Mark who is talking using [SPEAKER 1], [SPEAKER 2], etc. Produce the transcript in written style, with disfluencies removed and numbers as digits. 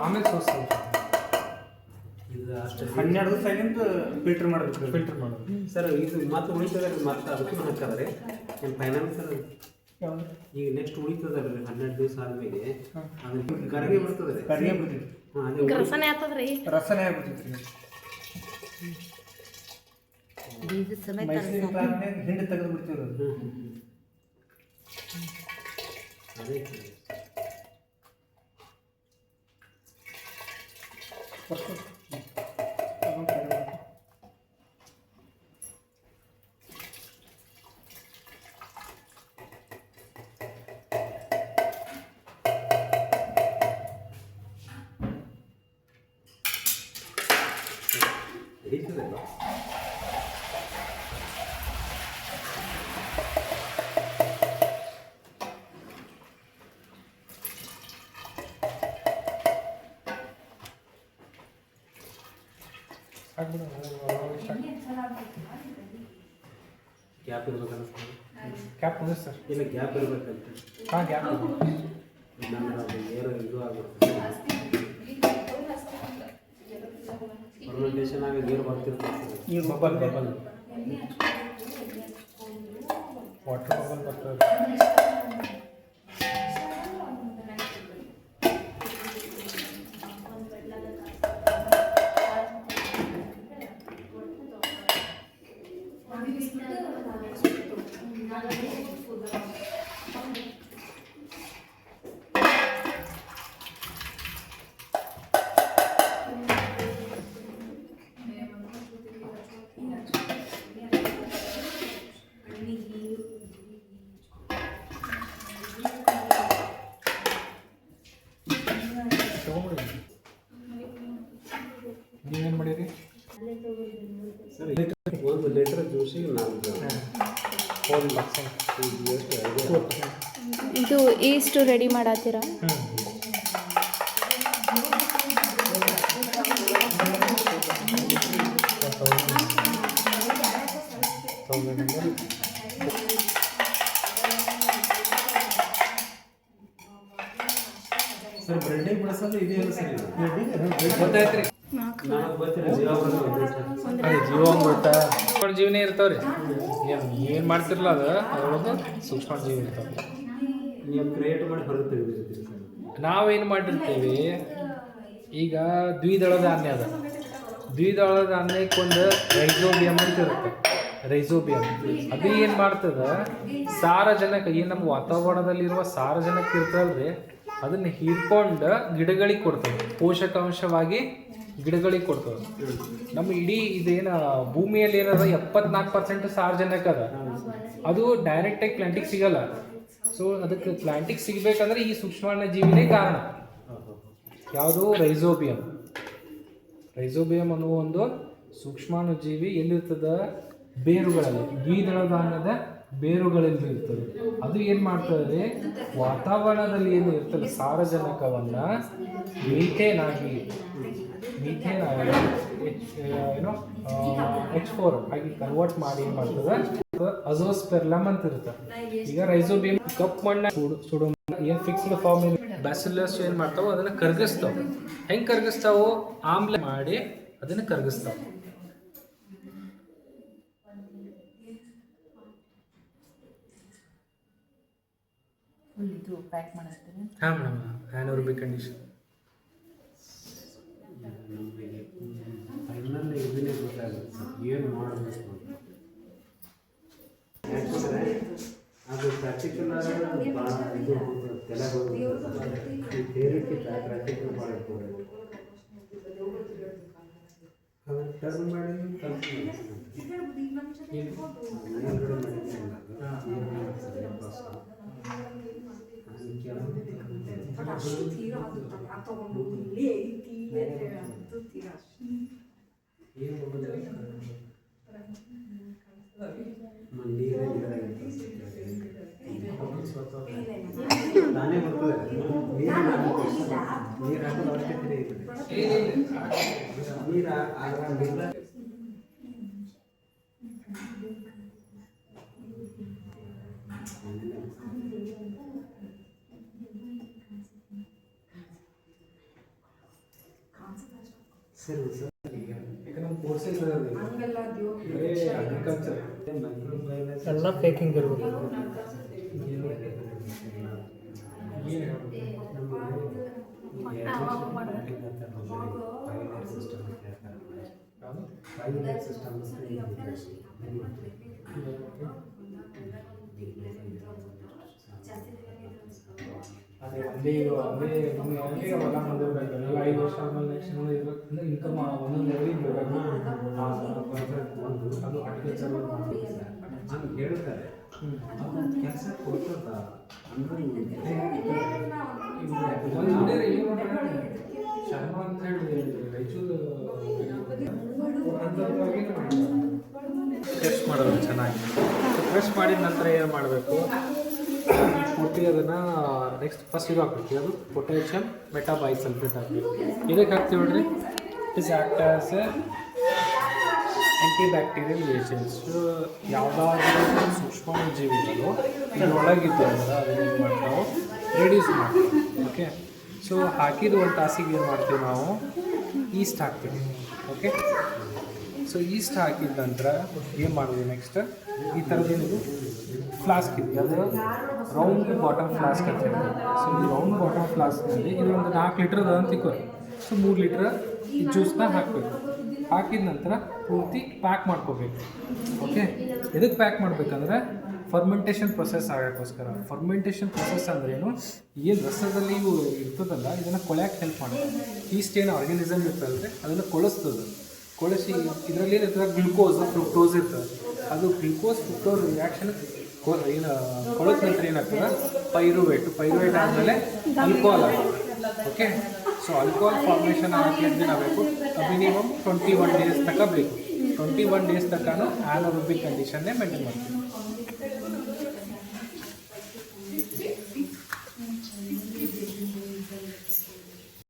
[SPEAKER 1] ಆಮೇಲೆ ಸೋಸ್
[SPEAKER 2] ಇದು ಅಷ್ಟು
[SPEAKER 1] 12 ದಿವಸ ಆಗಿಂದ ಫಿಲ್ಟರ್ ಮಾಡೋದು
[SPEAKER 2] ಸರ್. ಇದು ಮತ್ತೆ ಉಳಿತದ ಮತ್ತೆ ಅದಕ್ಕೂ ಹಾಕದ್ರಿ ನಿಮ್ಮ ಫೈನಾನ್ಸರ್ ಈಗ ನೆಕ್ಸ್ಟ್ ಉಳಿತದಲ್ರಿ 12 ದಿವಸ ಆದ್ಮೇಲೆ ಅದಕ್ಕೆ ಕರಗಿ ಬರ್ತದ್ರಿ.
[SPEAKER 3] ರಸನೆ ಆಗ್ತದ್ರಿ.
[SPEAKER 1] ಹಿಂಡಿ ತೆಗೆದು ಬಿಡ್ತೀವಿ.
[SPEAKER 2] ಅದೇ ಹಿಡಿತದಲ್ಲ. ಗ್ಯಾಪ್ ಇರ್ಬೇಕಲ್ಲ ಸರ್.
[SPEAKER 1] ಕ್ಯಾಪ್ ಇದೆ ಸರ್.
[SPEAKER 2] ಇಲ್ಲ ಗ್ಯಾಪ್ ಇರ್ಬೇಕಂತ.
[SPEAKER 1] ಹಾಂ ಗ್ಯಾಪ್
[SPEAKER 2] ಇಲ್ಲಾಂದ್ರೆ ಅದು ಏರೋ ಇದು ಆಗ್ಬಿಡ್ತದೆ. ಫರ್ಮೆಂಟೇಷನ್ ಆಗಿ ನೀರು ಬರ್ತಿರ್ತದೆ.
[SPEAKER 1] ನೀರು ಬಬಲ್ ವಾಟರ್ ಬಬಲ್ ಬರ್ತದೆ. ನೀವೇನು ಮಾಡಿರಿ
[SPEAKER 2] ಸರ್? 1 ಲೀಟರ್ ಜ್ಯೂಸಿಗೆ 4 ಲಕ್ಷ.
[SPEAKER 3] ಇದು ಈಸ್ಟ್ ರೆಡಿ ಮಾಡತ್ತೀರಾ?
[SPEAKER 2] ಸರ್ ಬ್ರೆಡ್ಡಿಗೆ ಬಳಸೋದು ಇದೆಯಲ್ಲ ಸರ್? ಗೊತ್ತಾಯ್ತು ರೀ.
[SPEAKER 1] ಜೀವಾಮೃತ ಜೀವನೇ ಇರ್ತಾವ್ರಿ. ಏನು ಮಾಡ್ತಿರಲ್ಲ ಅದು ಅದ್ರೊಳಗೆ ಸೂಕ್ಷ್ಮ ಜೀವಿ ಇರ್ತಾವೆ.
[SPEAKER 2] ನೀವು ಕ್ರಿಯೇಟ್ ಮಾಡಿ ಹೊರಗೆ ತೆಗೆದಿರ್ತೀರಿ ಸರ್.
[SPEAKER 1] ನಾವೇನು ಮಾಡಿರ್ತೀವಿ ಈಗ ದ್ವಿದಳ ಧಾನ್ಯ ಅದ. ದ್ವಿದಳ ಧಾನ್ಯಕ್ಕೊಂದು ರೈಸೋಬಿಯಮ್ ಅಂತ ಇರುತ್ತೆ. ರೈಸೋಬಿಯಮ್ ಅದು ಏನು ಮಾಡ್ತದೆ, ಸಾರಜನಕ ಏನು ನಮ್ಮ ವಾತಾವರಣದಲ್ಲಿರುವ ಸಾರಜನಕ ಇರ್ತದಲ್ರಿ ಅದನ್ನು ಹೀರ್ಕೊಂಡು ಗಿಡಗಳಿಗೆ ಕೊಡ್ತದೆ. ಪೋಷಕಾಂಶವಾಗಿ ಗಿಡಗಳಿಗೆ ಕೊಡ್ತದೆ. ನಮ್ಮ ಇಡೀ ಇದೇನು ಭೂಮಿಯಲ್ಲಿ ಏನದ 74% ಸಾರಜನಕ ಅದ. ಅದು ಡೈರೆಕ್ಟಾಗಿ ಪ್ಲಾಂಟಿಗೆ ಸಿಗಲ್ಲ. ಸೊ ಅದಕ್ಕೆ ಪ್ಲಾಂಟಿಗೆ ಸಿಗಬೇಕಂದ್ರೆ ಈ ಸೂಕ್ಷ್ಮಾಣು ಜೀವಿನೇ ಕಾರಣ. ಯಾವುದು? ರೈಸೋಬಿಯಮ್. ರೈಸೋಬಿಯಮ್ ಅನ್ನುವ ಒಂದು ಸೂಕ್ಷ್ಮಾಣು ಜೀವಿ ಎಲ್ಲಿರ್ತದ? ಬೇರುಗಳಲ್ಲಿ, ದ್ವಿದಳ ಧಾನ್ಯದ ಬೇರುಗಳಲ್ಲಿ ಇರ್ತದೆ. ಅದು ಏನು ಮಾಡ್ತದೆ, ವಾತಾವರಣದಲ್ಲಿ ಏನು ಇರ್ತದೆ ಸಾರಜನಕವನ್ನು ಮೀಥೇನ್ ಆಗಿ ಏನೋ H4 ಆಗಿ ಕನ್ವರ್ಟ್ ಮಾಡಿ ಏನು ಮಾಡ್ತದೆ, ಅಜೋಸ್ಪೆರ್ಲಮ್ ಅಂತ ಇರುತ್ತೆ. ಈಗ ರೈಸೋಬಿಯಮ್ ಕಪ್ ಮಣ್ಣ ಸುಡು ಏನು ಫಿಕ್ಸ್ಡ್ ಫಾರ್ಮ್ ಬ್ಯಾಸಿಲಸ್ ಏನು ಮಾಡ್ತಾವೋ ಅದನ್ನು ಕರಗಿಸ್ತಾವೆ. ಹೆಂಗೆ ಕರಗಿಸ್ತಾವೋ? ಆಮ್ಲ ಮಾಡಿ ಅದನ್ನು ಕರಗಿಸ್ತಾವೆ. ಹಾಂ ಮೇಡಮ್, ಆ್ಯನೋರಬಿಕ್ ಕಂಡೀಷನ್.
[SPEAKER 2] ಫೈನಲ್ ಇದನ್ನೇ ಗೊತ್ತಾಗುತ್ತೆ ಸರ್, ಏನು ಮಾಡಬೇಕು ಅಂತ. ಯಾಕಂದರೆ ಅದು ಪ್ರಾಕ್ಟಿಕಲ್ ಆದರೆ ಭಾಳ ಇದು ತಲೆ ಹೋಗುತ್ತೆ. ಈ ಥಿಯರಿಕ್ಕಿಂತ ಪ್ರಾಕ್ಟಿಕಲ್ ಭಾಳ ಇಂಪಾರ್ಟೆಂಟ್. ಅದನ್ನು ಟರ್ನ್ ಮಾಡಿ ಕಲ್ತು ನಾನೇ ಬರ್ತದೆ ನೀರು ಹಾಕೋದು ಅವಶ್ಯಕತೆ ಇದೆ. ನೀರು ಆಗಂಗಿಲ್ಲ. ಸರಿ ಸರ್
[SPEAKER 1] ಈಗ ನಮ್ಮ ಕೋರ್ಸಸ್ ಬರೀ ಅಗ್ರಿಕಲ್ಚರ್
[SPEAKER 4] ಎಲ್ಲ ಪೇಕಿಂಗ್ ಇರ್ಬೇಕು.
[SPEAKER 1] ಅದೇ ಒಂದೇ ಅವೆಲ್ಲ ಮುಂದಿರ್ಬೇಕು. 5 ವರ್ಷ ಆದ್ಮೇಲೆ ನೆಕ್ಸ್ಟ್ ಇನ್ಕಮ್ ಒಂದೊಂದು ಲೆವೆಲಿಗೆ ಬರಬೇಕು. ಅದು ಅಗ್ರಿಕಲ್ಚರ್
[SPEAKER 2] ಹಂಗೆ ಹೇಳ್ತಾರೆ. ಕೆಲಸ ಕೊಡ್ತದ
[SPEAKER 1] ಶರ್ಮಾ ಅಂತ ಹೇಳಿ ರಾಯಚೂರು ಟೆಸ್ಟ್ ಮಾಡೋದು ಚೆನ್ನಾಗಿ. ಟೆಸ್ಟ್ ಮಾಡಿದ ನಂತರ ಏನು ಮಾಡಬೇಕು, ಪೂರ್ತಿ ಅದನ್ನು ನೆಕ್ಸ್ಟ್ ಫಸ್ಟ್ ಇದು ಹಾಕ್ಬೇಕು. ಅದು ಪೊಟ್ಯಾಷಿಯಮ್ ಮೆಟಾಬೈಸಲ್ಫೇಟ್ ಹಾಕಬೇಕು. ಇದಕ್ಕೆ ಹಾಕ್ತೀವಿ ನೋಡ್ರಿ, is act as a antibacterial agents. ಯಾವುದಾದ್ರೂ ಸೂಕ್ಷ್ಮ ಜೀವಿಗಳು ಇದರೊಳಗಿದ್ದು ಅಂದ್ರೆ ಅದನ್ನು ಮಾಡ್ತಾವೆ, ರೆಡ್ಯೂಸ್ ಮಾಡ್ತೀವಿ. ಓಕೆ, ಸೊ ಹಾಕಿದ ಒಂದು ತಾಸಿಗೆ ಏನು ಮಾಡ್ತೀವಿ ನಾವು, ಈಸ್ಟ್ ಹಾಕ್ತೀವಿ. ಓಕೆ, ಸೊ ಈಸ್ಟ್ ಹಾಕಿದ ನಂತರ ಏನು ಮಾಡೋದು ನೆಕ್ಸ್ಟ್, ಈ ಥರದ್ದೇನಿದು ಫ್ಲಾಸ್ಕ್ ಇದೆ, ಅದು ರೌಂಡ್ ಬಾಟಮ್ ಫ್ಲಾಸ್ಕ್ ಅಂತ ಹೇಳ್ತೀವಿ. ಸೊ ಈ ರೌಂಡ್ ಬಾಟಮ್ ಫ್ಲಾಸ್ಕ್ನಲ್ಲಿ ಇದು ಒಂದು 4 ಲೀಟ್ರ್ ಅದಂತ ತಿಕ್ಕೋರಿ. ಸೊ 3 ಲೀಟ್ರ್ ಈ ಜ್ಯೂಸನ್ನ ಹಾಕಬೇಕು. ಹಾಕಿದ ನಂತರ ಪೂರ್ತಿ ಪ್ಯಾಕ್ ಮಾಡ್ಕೋಬೇಕು. ಓಕೆ, ಎದಕ್ಕೆ ಪ್ಯಾಕ್ ಮಾಡಬೇಕಂದ್ರೆ ಫರ್ಮೆಂಟೇಷನ್ ಪ್ರೊಸೆಸ್ ಆಗೋಕ್ಕೋಸ್ಕರ. ಫರ್ಮೆಂಟೇಷನ್ ಪ್ರೊಸೆಸ್ ಅಂದ್ರೇನು, ಏನು ರಸದಲ್ಲಿ ಇವು ಇರ್ತದಲ್ಲ ಇದನ್ನು ಕೊಳೆಯೋಕ್ಕೆ ಹೆಲ್ಪ್ ಮಾಡುತ್ತೆ. ಈಸ್ಟ್ ಏನು ಆರ್ಗ್ಯಾನಿಸಮ್ ಇರ್ತದೆ ಅದನ್ನು ಕೊಳಿಸ್ತದೆ. ಕೊಳಿಸಿ ಇದರಲ್ಲಿ ಏನಿರ್ತದೆ ಗ್ಲುಕೋಸ್ ಫ್ರುಕ್ಟೋಸ್ ಇರ್ತದೆ. ಅದು ಗ್ಲುಕೋಸ್ ಫ್ರುಕ್ಟೋಸ್ ರಿಯಾಕ್ಷನ್ ಏನು ಕೊಳದ ನಂತರ ಏನಾಗ್ತದೆ, ಪೈರುವೇಟ್ ಆದಮೇಲೆ ಆಲ್ಕೋಹಾಲ್ ಆಗುತ್ತೆ. ಓಕೆ, ಸೊ ಆಲ್ಕೋಹಾಲ್ ಫಾರ್ಮೇಷನ್ ಆಗಲಿಕ್ಕೆ ಏನಾಗಬೇಕು, ಮಿನಿಮಮ್ 21 ಡೇಸ್ ತನಕ ಬೇಕು. 21 ಡೇಸ್ ತನಕ ಆ್ಯನೋರಬಿಕ್ ಕಂಡೀಷನ್ನೇ ಮೇಂಟೈನ್ ಮಾಡ್ತೀವಿ.